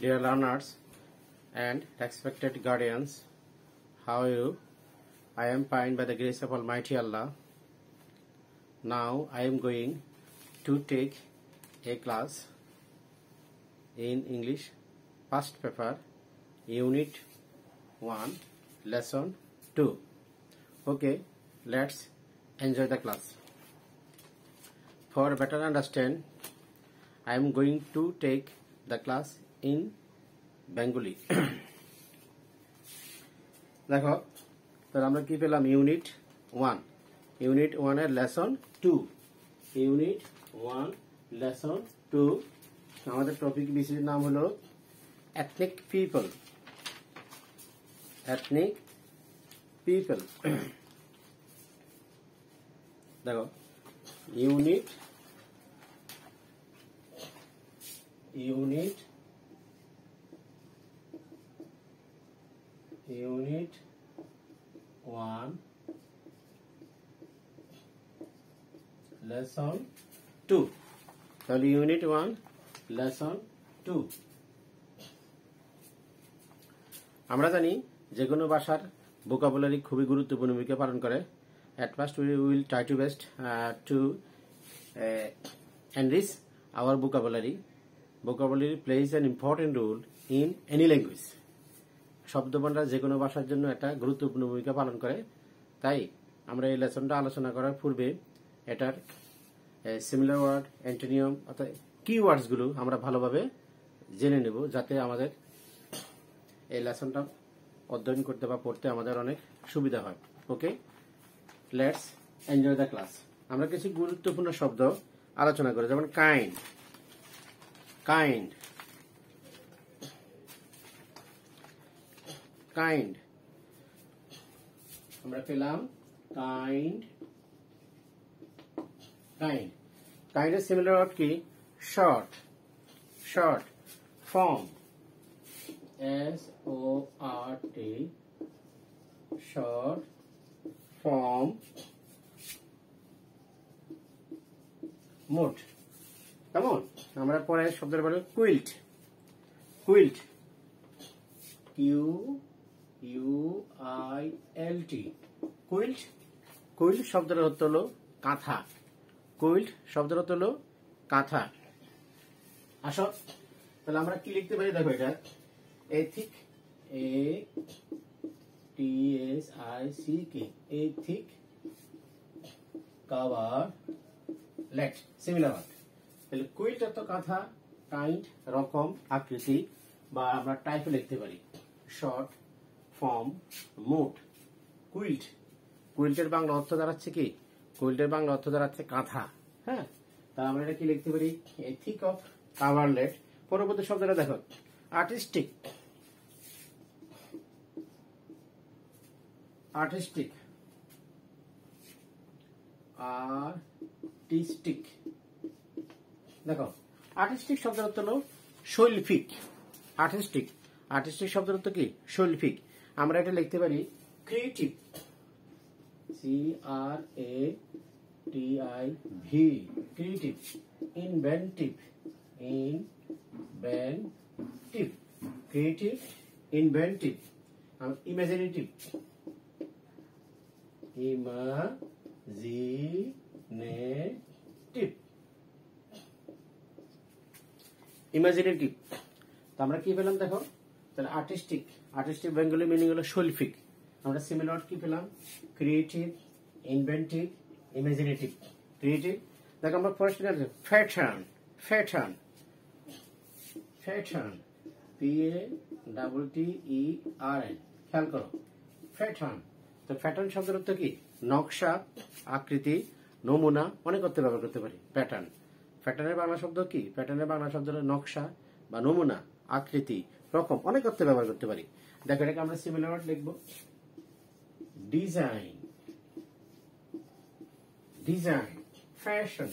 Dear learners and respected guardians, how are you? I am fine by the grace of Almighty Allah. Now I am going to take a class in English, first paper, Unit 1, Lesson 2. Okay, let's enjoy the class. For better understand, I am going to take the class in Bengali. দেখো তাহলে আমরা কি পেলাম unit 1 এর lesson 2 unit 1 lesson 2 আমাদের topic বিষয়ের নাম হলো এথনিক পিপল দেখো ইউনিট 1 লেসন 2 তাহলে ইউনিট 1 লেসন 2 আমরা জানি যে কোনো ভাষার ভোকাবুলারি খুবই গুরুত্বপূর্ণ ভূমিকা পালন করে at first we will try to best to enrich our vocabulary plays an important role in any language শব্দভান্ডার যে কোনো ভাষার জন্য একটা গুরুত্বপূর্ণ ভূমিকা পালন করে তাই আমরা এই লেসনটা আলোচনা করার পূর্বে এটার সিমিলার ওয়ার্ড অ্যান্টোনিয়াম অর্থাৎ কিওয়ার্ডস গুলো আমরা ভালোভাবে জেনে নেব যাতে আমাদের এই লেসনটা অধ্যয়ন করতে বা পড়তে আমাদের অনেক সুবিধা হয় okay let's enjoy the class আমরা কিছু গুরুত্বপূর্ণ শব্দ আলোচনা করি যেমন কাইন্ড আমরা পেলাম কাইন্ডের সিমিলার ওয়ার্ড কি short form SORT short form mood কেমন আমরা পরে শব্দের বলি কুইল্ট QUILT কুইল্ট শব্দের অর্থ হলো কাঁথা আসো তাহলে আমরা কি লিখতে পারি দেখো এটা এথিক এথিক কাভারলেট সিমিলার ওয়ার্ড তাহলে কুইল্ট অর্থ কাঁথা কাইন্ড রকম আকৃতি বা আমরা টাইপে লিখতে পারি শর্ট ফর্ম মুড কুইল্টের বাংলা অর্থ দাঁড়াচ্ছে কি কাঁথা হ্যাঁ তা আমরা এটা কি লিখতে পারি এথিক অফ কাভারলেট পরবর্তী শব্দটা দেখো আর্টিস্টিক দেখো আর্টিস্টিক শব্দের অর্থ হলো শৈল্পিক আর্টিস্টিক শব্দের অর্থ কি শৈল্পিক আমরা এটা লিখতে পারি ক্রিয়েটিভ ক্রিয়েটিভ ইনভেন্টিভ ইমাজিনেটিভ আমরা কি পেলাম দেখো তাহলে আর্টিস্টিক বেঙ্গলি মিনিং হলো শৈল্পিক আমরা সিমিলার কি পেলাম ক্রিয়েটিভ ইনভেন্টিভ ইমাজিনেটিভ ক্রিয়েটিভ দেখো আমরা ফার্স্ট ফ্যাশন PATTERN খেয়াল করো ফ্যাশন তো প্যাটার্ন শব্দের অর্থ কি নকশা আকৃতি নমুনা অনেক অর্থে ব্যবহার করতে পারি প্যাটার্নের বাংলা শব্দ কি প্যাটার্নের বাংলা শব্দ হলো নকশা বা নমুনা আকৃতি রকম অনেক অর্থে ব্যবহার করতে পারি দেখো এটাকে আমরা সিমিলার ওয়ার্ড লিখবো ডিজাইন ফ্যাশন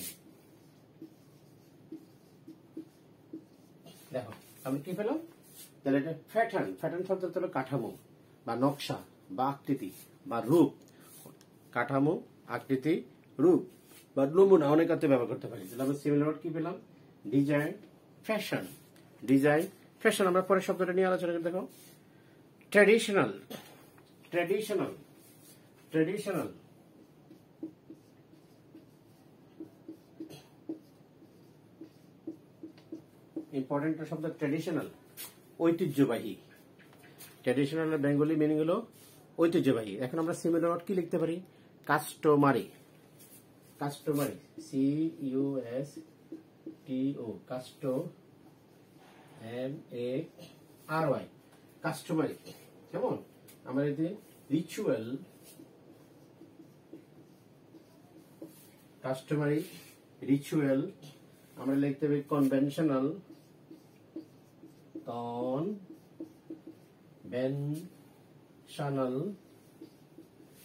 দেখো আমি কি পেলাম তাহলে এটা প্যাটার্ন শব্দ হলো কাঠামো বা নকশা বা আকৃতি বা রূপ কাঠামো আকৃতি রূপ বা নমুনা অনেক অর্থে ব্যবহার করতে পারি তাহলে আমরা সিমিলার ওয়ার্ড কি পেলাম ডিজাইন ফ্যাশন ফ্যাশন আমরা পরের শব্দটা নিয়ে আলোচনা করি। দেখো ট্র্যাডিশনাল, ট্র্যাডিশনাল, ট্র্যাডিশনাল, ইম্পর্টেন্ট শব্দ ট্র্যাডিশনাল, ঐতিহ্যবাহী। ট্র্যাডিশনাল বেঙ্গলি মিনিং হলো ঐতিহ্যবাহী। এখন আমরা সিমিলার ওয়ার্ড কি লিখতে পারি? Customary, customary, CUSTO, কাস্টো MARY, customary. কেমন? আমরা যদি রিচুয়াল, কাস্টমারি, রিচুয়াল, আমরা লিখতে পারি কনভেনশনাল, কনভেনশনাল,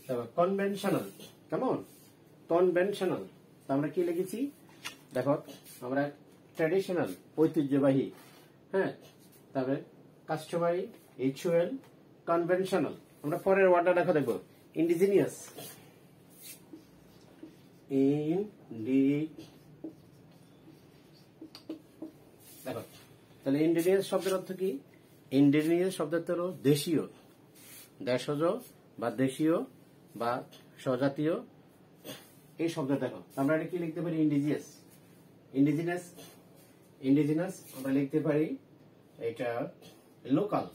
তারপর কনভেনশনাল। কেমন? কনভেনশনাল। আমরা কি লিখেছি দেখো, আমরা ট্র্যাডিশনাল ঐতিহ্যবাহী, হ্যাঁ, তারপরে কাস্টমারি, রিচুয়াল, কনভেনশনাল। আমরা পরের ওয়ার্ডটা দেখো, দেখবো ইন্ডিজিনিয়াস, দেখো তাহলে ইন্ডিজিনিয়াস শব্দের অর্থ কি? ইন্ডিজিনিয়াস শব্দের অর্থ হলো দেশীয়, দেশজ বা দেশীয় বা স্বজাতীয়, এই শব্দ। দেখো আমরা এটা কি লিখতে পারি? ইন্ডিজিয়াস, ইন্ডিজিনাস, ইন্ডিজিনাস আমরা লিখতে পারি এটা লোকাল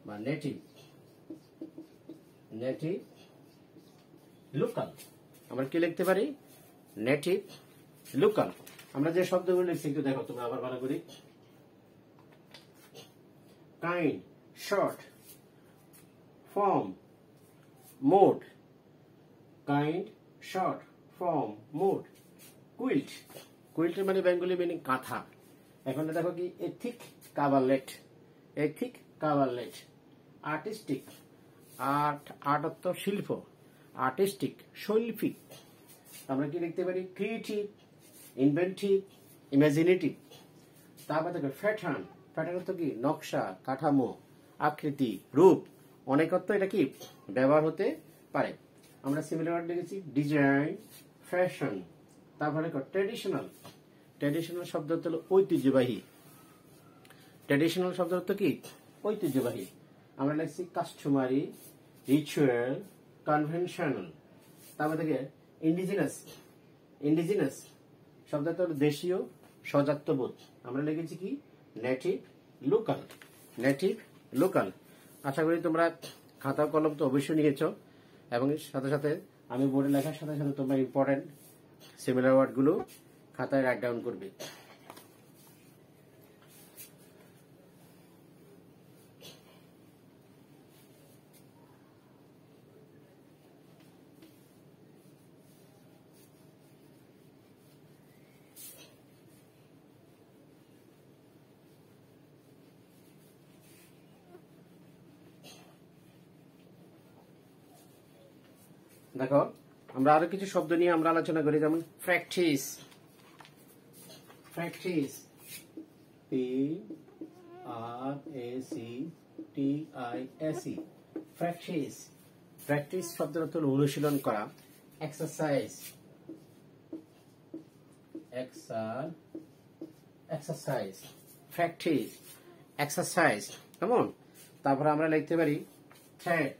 বা নেটিভ, নেটিভ, লোকাল। আমরা কি লিখতে পারি? Native, local. আমরা যে শব্দগুলো লিখছি একটু দেখো তোমরা আবার ভালো করি। Kind, short, form, mode, kind, short, form, mode. Quilt, quilt মানে বেঙ্গলি মিনিং কাঁথা। এখন দেখো কি ethnic coverlet, ethnic coverlet. Artistic, art, art অর্থ শিল্প, আর্টিস্টিক, শৈল্পিক। আমরা কি লিখতে পারি? Creative, inventive, imaginative. তারপর দেখো প্যাটার্ন, প্যাটার্ন অর্থ কি? নকশা, কাঠামো, আকৃতি, রূপ। অনেক অর্থ এটা কি ব্যবহার হতে পারে। আমরা সিমিলার ওয়ার্ড লিখেছি ডিজাইন, ফ্যাশন। তারপরে ট্র্যাডিশনাল, ট্র্যাডিশনাল শব্দ হলো ঐতিহ্যবাহী। ট্র্যাডিশনাল শব্দ অর্থ কি? ঐতিহ্যবাহী। আমরা লিখছি কাস্টমারি, রিচুয়াল, কনভেনশনাল। তারপর থেকে ইন্ডিজিনাস, ইন্ডিজিনাস শব্দ হলো দেশীয়, স্বজাত্যবোধ। আমরা লিখেছি কি? Native, local, native, local. আশা করি তোমরা খাতা কলম তো অবশ্যই নিয়েছো, এবং সাথে সাথে আমি বোর্ডে লেখার সাথে সাথে তোমরা ইম্পর্টেন্ট সিমিলার ওয়ার্ড গুলো খাতায় রাইট ডাউন করবে। দেখো আমরা আরো কিছু শব্দ নিয়ে আমরা আলোচনা করি, যেমন practice, practice, PRACTISE, practice. Practice শব্দের অর্থ হলো অনুশীলন করা। Exercise, exercise, practice, exercise. কেমন? তারপরে আমরা লিখতে পারি থ্রেড,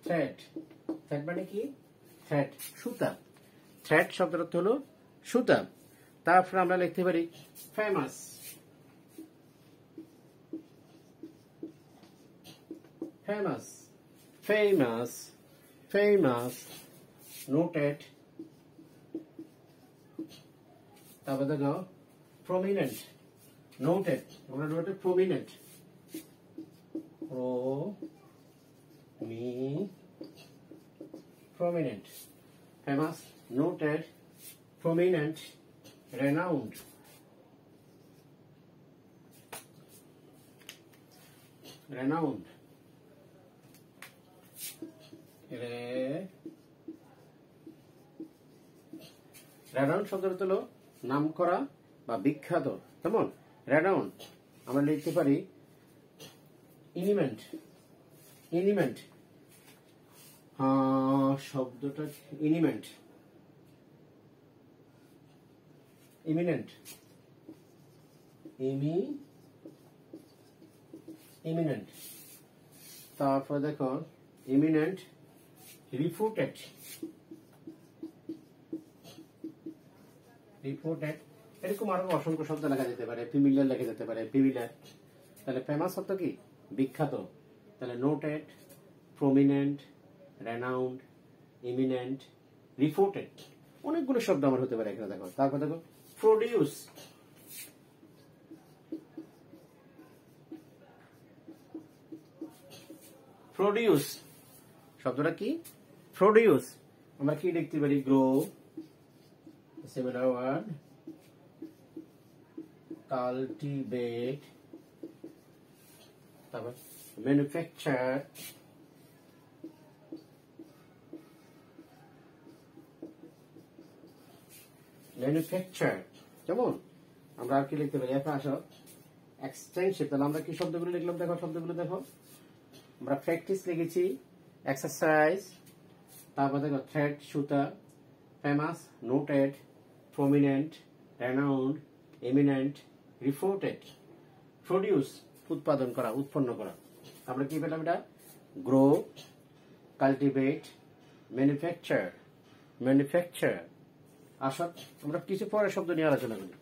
থ্রেড, থ্রেড মানে কি? থ্রেড, সুতা। থ্রেড শব্দের অর্থ হলো সুতা। তারপরে আমরা লিখতে পারি famous, famous, famous, famous, noted. তারপরে দেখো প্রমিনেন্ট, নোটেড, আমরা noted, prominent, prominent, famous, noted, prominent, renowned, renowned, renowned শব্দের অর্থ হলো নাম করা বা বিখ্যাত। কেমন? renowned আমরা লিখতে পারি ইনিমেন্ট, ইনিমেন্ট শব্দটা ইনিমেন্ট, ইমিনেন্ট, ইমিনেন্ট। তারপর দেখো ইমিনেন্ট, রিফুটেড, রিফুটেড। এরকম আরো অসংখ্য শব্দ লেখা যেতে পারে, ফিমিলিয়ার লেখা যেতে পারে, ফিমিলিয়ার। তাহলে ফেমাস শব্দ কি? বিখ্যাত। তাহলে নোটেড, প্রমিনেন্ট, রেনাউন্ড, ইমিনেন্ট, রিফুটেড। অনেকগুলো শব্দ আমার হতে পারে এখানে দেখো। তারপর দেখো প্রডিউস, প্রডিউস শব্দটা কি? প্রডিউস। আমরা কি লিখতে পারি? গ্রো, সিমিলার ওয়ার্ড, কাল্টিভেট, তারপর ম্যানুফ্যাকচার, ম্যানুফ্যাকচার। কেমন? আমরা আর কি লিখতে পারি? এখন আসো এক্সটেনশিপ। তাহলে আমরা কি শব্দগুলো লিখলাম দেখো, শব্দগুলো দেখো। আমরা প্র্যাকটিস লিখেছি, এক্সারসাইজ, তারপর দেখো থ্রেড, সুতা, famous, noted, prominent, renowned, eminent, reported. Produce উৎপাদন করা, উৎপন্ন করা। আমরা কি পেলাম? এটা গ্রো, কাল্টিভেট, ম্যানুফ্যাকচার, ম্যানুফ্যাকচার। আসো আমরা কিছু পরের শব্দ নিয়ে আলোচনা করি।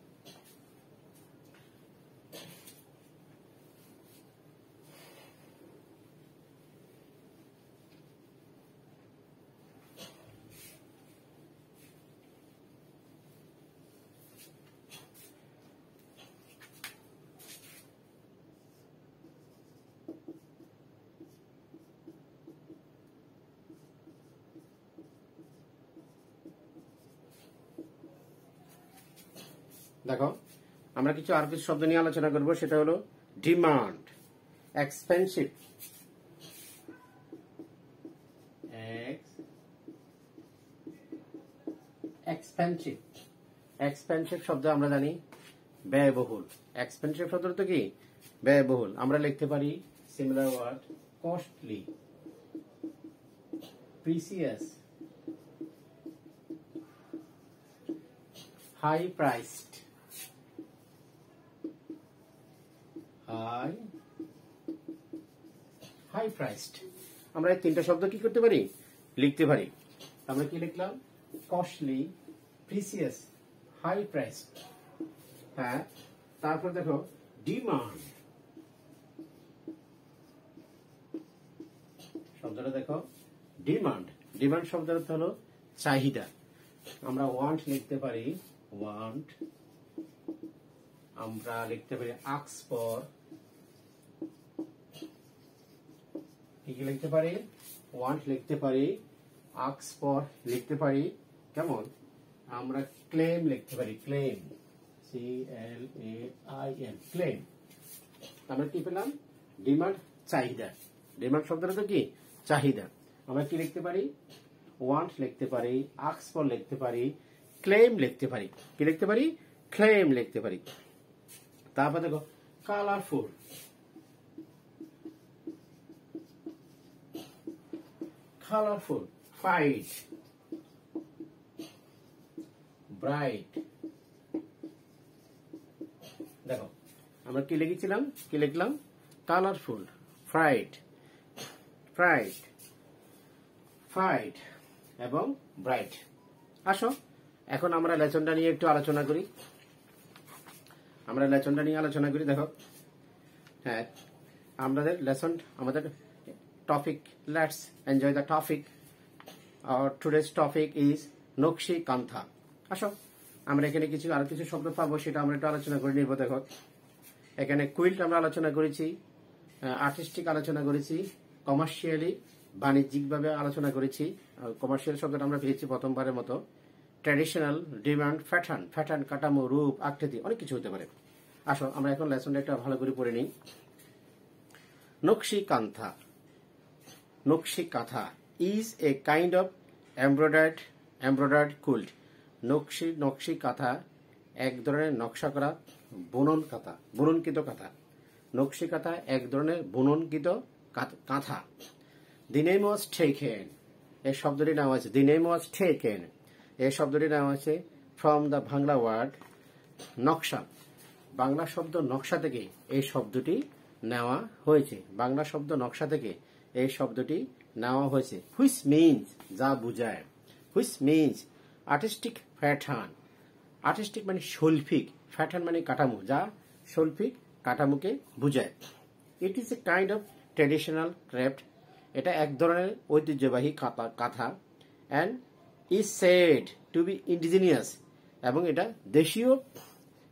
দেখো আমরা কিছু আর কিছু শব্দ নিয়ে আলোচনা করবো। সেটা হলো ডিমান্ড, এক্সপেন্সিভ, এক্সপেন্সিভ। এক্সপেন্সিভ শব্দ আমরা জানি ব্যয়বহুল। এক্সপেন্সিভ শব্দ তো কি? ব্যয়বহুল। আমরা লিখতে পারি similar word, costly, precious, high priced, high priced. আমরা এই তিনটা শব্দ কি করতে পারি? লিখতে পারি। আমরা কি লিখলাম? Costly, precious, high priced. হ্যাঁ, তারপর দেখো ডিমান্ড শব্দটা দেখো, ডিমান্ড। ডিমান্ড শব্দের অর্থ হলো চাহিদা। আমরা ওয়ান্ট লিখতে পারি, ওয়ান্ট। আমরা লিখতে পারি আস্ক ফর, কি লিখতে পারি? ওয়ান্ট লিখতে পারি, আস্ক ফর লিখতে পারি। কেমন? আমরা ক্লেম লিখতে পারি, ক্লেম, CLAIM, ক্লেম। আমরা কি পেলাম? ডিমান্ড, চাহিদা। ডিমান্ড শব্দটা তো কি? চাহিদা। আমরা কি লিখতে পারি? ওয়ান্ট লিখতে পারি, আস্ক ফর লিখতে পারি, ক্লেম লিখতে পারি। কি লিখতে পারি? ক্লেম লিখতে পারি। তারপর দেখো কালারফুল, কালারফুল, ফাইট, ব্রাইট। দেখো আমরা কি লিখেছিলাম? কি লিখলাম? কালারফুল, ফ্রাইট, ফ্রাইট, ফাইট এবং ব্রাইট। আসো এখন আমরা লেসনটা নিয়ে একটু আলোচনা করি। আমরা লেসনটা নিয়ে আলোচনা করি। দেখো, হ্যাঁ, আমাদের লেসন, আমাদের topic, let's enjoy the topic. Hour today's topic is নকশি কান্থা। আসো আমরা এখানে আরো কিছু শব্দ পাবো, সেটা আমরা একটু আলোচনা করে নিব। দেখো এখানে কুইল্ট আমরা আলোচনা করেছি, আর্টিস্টিক আলোচনা করেছি, কমার্শিয়ালি বাণিজ্যিকভাবে আলোচনা করেছি। কমার্শিয়াল শব্দটা আমরা পেয়েছি প্রথমবারের মতো। ট্র্যাডিশনাল, ডিমান্ড, প্যাটার্ন, প্যাটার্ন, কাঠামো, রূপ, আকৃতি, অনেক কিছু হতে পারে। আসো আমরা এখন লেসনটা একটা ভালো করে পড়ে নিই। নকশি কান্থা, নকশি কাঁথা is a kind of embroidered quilt. নকশি কাঁথা এক ধরনের নকশা করা বুনন কাঁথা, বুননকৃত কাঁথা। নকশি কাঁথা এক ধরনের বুননকৃত কাঁথা। দি নেম ওয়াজ টেকেন, এই শব্দটির নাম আছে, দি নেম ওয়াজ টেকেন, এই শব্দটির নাম আছে ফ্রম দ্য বাংলা ওয়ার্ড নকশা, বাংলা শব্দ নকশা থেকে এই শব্দটি নেওয়া হয়েছে। বাংলা শব্দ নকশা থেকে এই শব্দটি নেওয়া হয়েছে। হুইচ মিনস, যা বুঝায়। Which means artistic pattern. Artistic মানে শৈল্পিক, প্যাটার্ন মানে কাঠামো, যা শৈল্পিক কাঠামোকে বুঝায়। It is a kind of traditional craft. এটা এক ধরনের ঐতিহ্যবাহী কাঁথা। And is said to be indigenous, এবং এটা দেশীয়।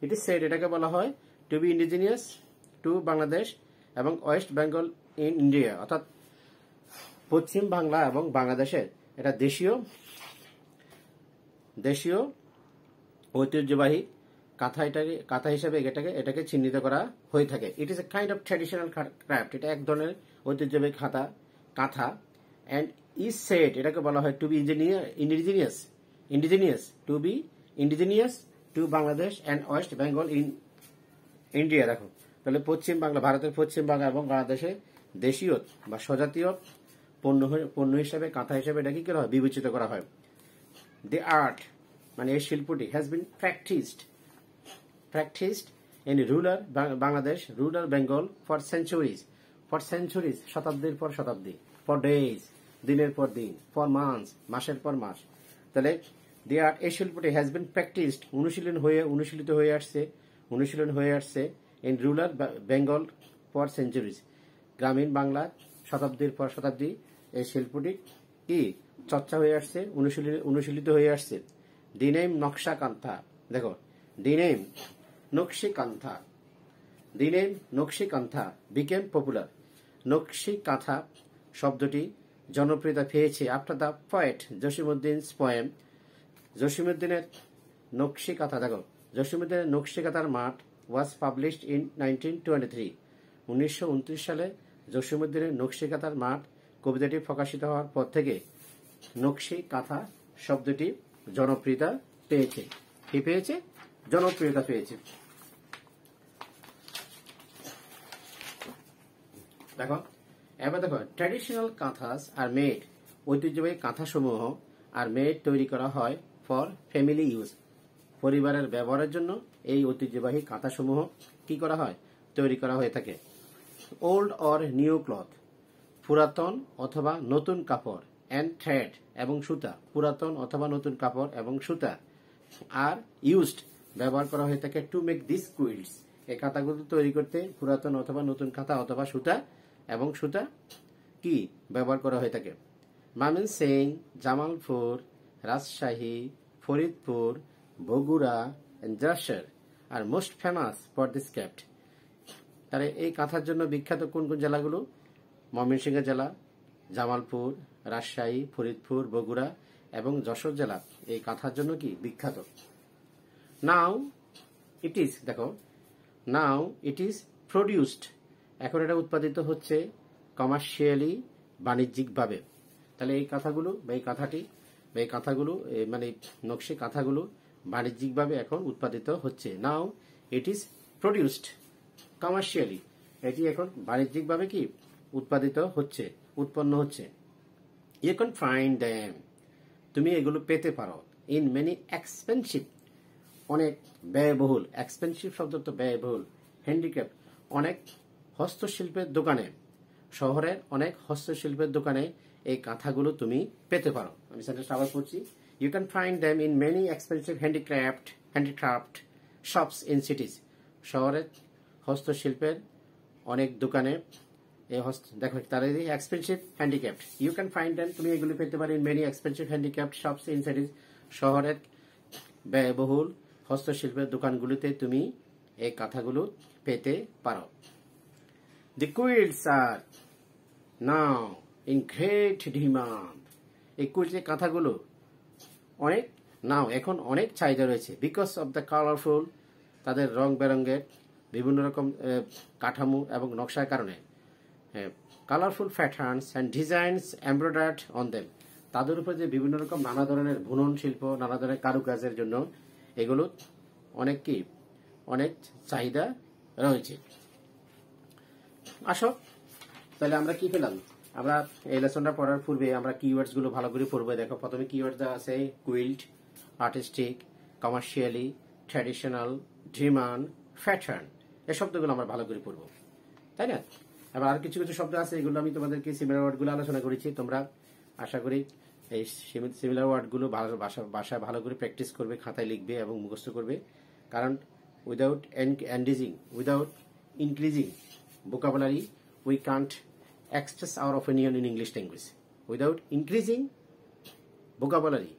ইট ইজ সেড, এটাকে বলা হয় to be indigenous to Bangladesh এবং ওয়েস্ট বেঙ্গল ইন ইন্ডিয়া, অর্থাৎ পশ্চিম বাংলা এবং বাংলাদেশের এটা দেশীয় ঐতিহ্যবাহী কাঁথা হিসেবে এটাকে চিহ্নিত করা হয়ে থাকে। ইট is a kind of traditional craft. এটা এক ধরনের ঐতিহ্যবাহী কাঁথা। অ্যান্ড ইজ সেড, এটাকে বলা হয় to be indigenous to Bangladesh and West Bengal in India. দেখো তাহলে পশ্চিম বাংলা, ভারতের পশ্চিম বাংলা এবং বাংলাদেশে দেশীয় বা স্বজাতীয় পণ্য হিসেবে, কাঁথা হিসেবে এটা কি করা হয়, বিবেচিত করা হয়। দি আর্ট মানে এই শিল্পটি has been practised in rural Bangladesh, rural Bengal for centuries, শতাব্দীর পর শতাব্দী, ফর ডেজ, দিনের পর দিন, ফর মান্থস, মাসের পর মাস। তাহলে দি আর্ট, এই শিল্পটি হ্যাজ বিন প্র্যাকটিসড, অনুশীলিত হয়ে আসছে in rural Bengal for centuries, গ্রামীণ বাংলা শতাব্দীর পর শতাব্দী এই শিল্পটি কি চর্চা হয়ে আসছে, অনুশীলিত হয়ে আসছে। দি নেম নকশা কান্থা, দেখো দি নেম নকশি কান্থা বিকেম পপুলার। নকশি কাঁথা শব্দটি জনপ্রিয়তা পেয়েছে আফটার দ্য পয়েট জসিমউদ্দিনস পোয়েম। জসিমউদ্দিনের নকশি কাঁথা, দেখো জসিমউদ্দিনের নকশি কাঁথার মাঠ ওয়াজ পাবলিশড ইন 1923। 1929 সালে জসিমউদ্দিনের নকশি কাঁথার মাঠ কবিতাটি প্রকাশিত হওয়ার পর থেকে নকশি কাঁথা শব্দটি জনপ্রিয়তা পেয়েছে। কি পেয়েছে? জনপ্রিয়তা পেয়েছে। দেখো এবার দেখো, ট্র্যাডিশনাল কাঁথাস আর মেড, ঐতিহ্যবাহী কাঁথাসমূহ আর মেড তৈরি করা হয় ফর ফ্যামিলি ইউজ, পরিবারের ব্যবহারের জন্য এই ঐতিহ্যবাহী কাঁথাসমূহ কি করা হয়, তৈরি করা হয়ে থাকে। ওল্ড অর নিউ ক্লথ, পুরাতন অথবা নতুন কাপড়, অ্যান্ড থ্রেড এবং সুতা, পুরাতন অথবা নতুন কাপড় এবং সুতা আর ইউজড ব্যবহার করা হয়ে থাকে টু মেক দিস কুইল্টস, এই কাঁথাগুলো তৈরি করতে পুরাতন অথবা নতুন কাঁথা অথবা সুতা এবং সুতা কি ব্যবহার করা হয়ে থাকে। ময়মনসিং, জামালপুর, রাজশাহী, ফরিদপুর, বগুড়া and যশোর আর most famous for this craft. তাহলে এই কাঁথার জন্য বিখ্যাত কোন কোন জেলাগুলো? ময়মনসিংহ জেলা, জামালপুর, রাজশাহী, ফরিদপুর, বগুড়া এবং যশোর জেলা এই কাঁথার জন্য কি বিখ্যাত। নাও ইট ইজ প্রডিউসড, এখন এটা উৎপাদিত হচ্ছে কমার্শিয়ালি, বাণিজ্যিকভাবে। তাহলে এই কাঁথাগুলো বা এই কাঁথাগুলো মানে নকশি কাঁথাগুলো বাণিজ্যিকভাবে এখন উৎপাদিত হচ্ছে। নাও ইট ইজ প্রডিউসড কমার্শিয়ালি, এটি এখন বাণিজ্যিকভাবে কি উৎপন্ন হচ্ছে। ইউ ক্যান ফাইন্ড দেম, তুমি এগুলো পেতে পারো। ইন মেনি এক্সপেন্সিভ, অনেক ব্যয়বহুল, এক্সপেন্সিভ শব্দ তো ব্যয়বহুল। হ্যান্ডিক্রাফট, অনেক হস্তশিল্পের দোকানে, শহরের অনেক হস্তশিল্পের দোকানে এই কাঁথাগুলো তুমি পেতে পারো। আমি সেন্টেন্সটা আবার পড়ছি। You can find them in many expensive handicraft shops in cities, শহরের হস্তশিল্পের অনেক দোকানে দেখো তারা expensive handicraft, you can find them, তুমি এগুলো পেতে পারো in many expensive handicraft shops in cities, শহরের ব্যয়বহুল হস্তশিল্পের দোকানগুলিতে তুমি এই কাঁথাগুলো পেতে পারো। The quilts are now in great demand, এই কুইল্টের কাঁথাগুলো এখন অনেক চাহিদা রয়েছে। বিকজ অফ দ্য কালারফুল, তাদের রং বেরঙের বিভিন্ন রকম কাঠামো এবং নকশার কারণে, colourful patterns and designs embroidered on them, তাদের উপর যে বিভিন্ন রকম নানা ধরনের বুনন শিল্প, নানা ধরনের কারুকাজের জন্য এগুলো অনেক চাহিদা রয়েছে। আসো তাহলে আমরা কি পেলাম? আমরা এই লেসনটা পড়ার পূর্বে আমরা কিওয়ার্ডস গুলো ভালো করে পড়বো। দেখো প্রথমে কিওয়ার্ড দেওয়া আছে quilt, artistic, commercially, traditional, demand, pattern, এই শব্দগুলো আমরা ভালো করে পড়বো, তাই না? এবার আর কিছু কিছু শব্দ আছে, এগুলো আমি তোমাদেরকে সিমিলার ওয়ার্ডগুলো আলোচনা করেছি। তোমরা আশা করি এই সিমিলার ওয়ার্ডগুলো ভাষায় ভালো করে প্র্যাকটিস করবে, খাতায় লিখবে এবং মুখস্থ করবে। কারণ without increasing vocabulary we can't express our opinion in English language. Without increasing vocabulary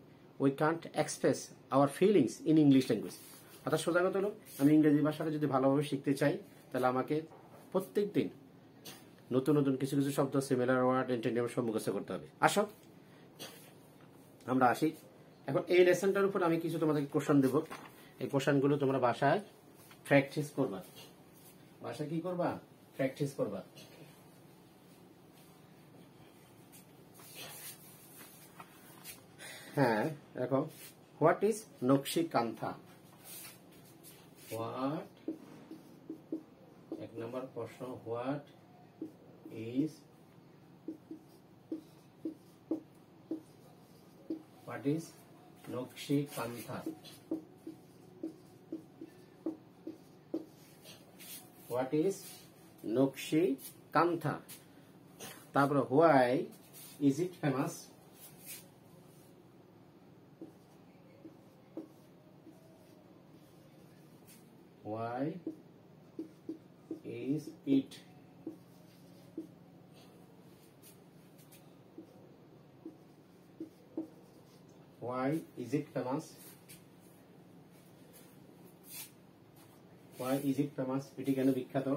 we can't express our feelings in English language. অর্থাৎ সোজা কথা হলো, আমি ইংরেজি ভাষাটা যদি ভালোভাবে শিখতে চাই তাহলে আমাকে প্রত্যেক দিন নতুন নতুন কিছু কিছু শব্দ, সিমিলার ওয়ার্ড, এন্টোনিম সব মুখস্থ করতে হবে। আসো আমরা আসি এখন এই লেসনটার উপর। আমি কিছু তোমাদেরকে কোশ্চেন দেব, এই কোশ্চেনগুলো তোমরা বাসায় প্র্যাকটিস করবা। বাসায় কি করবা? প্র্যাকটিস করবা। হ্যাঁ, দেখো, হোয়াট ইজ নকশিকান্থা? হোয়াট, এক নম্বর প্রশ্ন, what is nakshi kantha? What is nakshi kantha? তারপরে why is it famous? Why is it famous? Why is it famous? এটি কেন বিখ্যাত?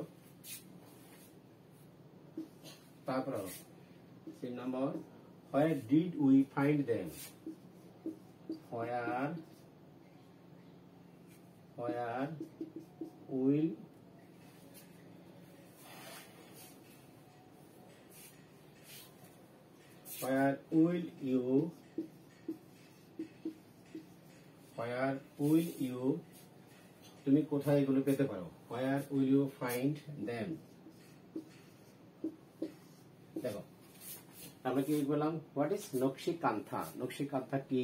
তারপর 3 নম্বর, where did we find them? Where will you তুমি কোথায় এগুলো পেতে পারো? Where will you find them? দেখো আমরা কি বললাম, হোয়াট ইজ নকশিকান্থা? নকশিকান্থা কি?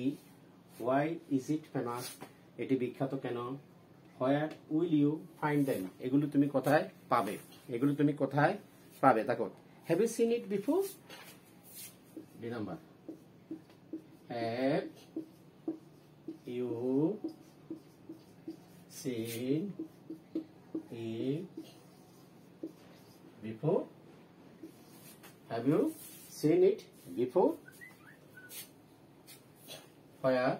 Why is it famous? এটি বিখ্যাত কেন? Where will you find them? এগুলো তুমি কোথায় পাবে? দেখো, have you seen it before? D number, have you seen it before? Have you seen it before? Where?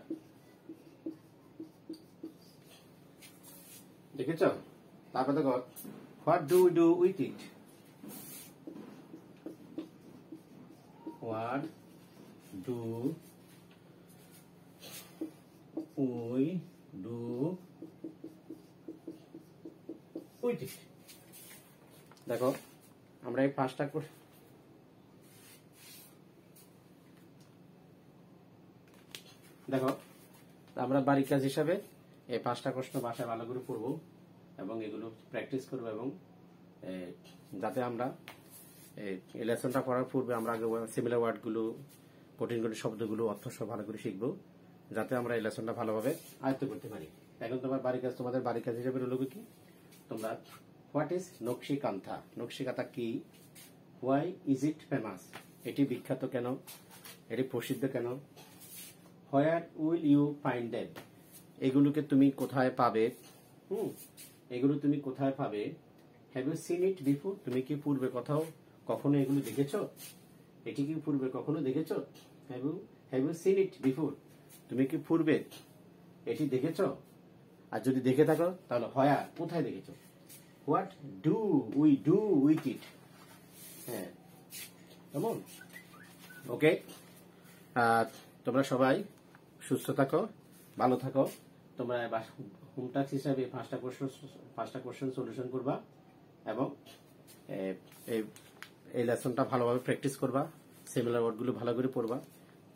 দেখেছ? তারপর দেখো, what do we do with it? What do we do with it? দেখো আমরা এই পাঁচটা দেখো আমরা বাড়ির কাজ হিসাবে এই পাঁচটা প্রশ্ন বাসায় ভালো করে পড়বো এবং এগুলো প্র্যাকটিস করবো, এবং যাতে আমরা এই লেসনটা পড়ার পূর্বে আমরা আগে সিমিলার ওয়ার্ডগুলো, কঠিন শব্দগুলো, অর্থ সব ভালো করে শিখবো, যাতে আমরা এই লেসনটা ভালোভাবে আয়ত্ত করতে পারি। এখন তোমাদের বাড়ির কাজ হিসেবে রইল কি, তোমরা হোয়াট ইজ নকশিকান্থা? নকশিকান্থা কি? Why is it famous? এটি বিখ্যাত কেন? এটি প্রসিদ্ধ কেন? Where will you find them? এগুলোকে তুমি কোথায় পাবে? এগুলো তুমি কোথায় পাবে? Have you seen it before? তুমি কি পূর্বে কখনো এগুলো দেখেছো? এটি কি পূর্বে কখনো দেখেছো? Have you seen it before? তুমি কি পূর্বে এটি দেখেছো? আর যদি দেখে থাকো তাহলে হোয়ার, কোথায় দেখেছো? What do we do with it? হ্যাঁ, কেমন? ওকে, তোমরা সবাই সুস্থ থাকো, ভালো থাকো। তোমরা হোম টাস্ক হিসাবে পাঁচটা কোশ্চেন সলিউশন করবা এবং এই লেসনটা ভালোভাবে প্র্যাকটিস করবা, সিমিলার ওয়ার্ডগুলো ভালো করে পড়বা,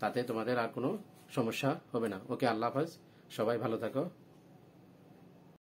তাতে তোমাদের আর কোনো সমস্যা হবে না। ওকে, আল্লাহ হাফেজ, সবাই ভালো থাকো।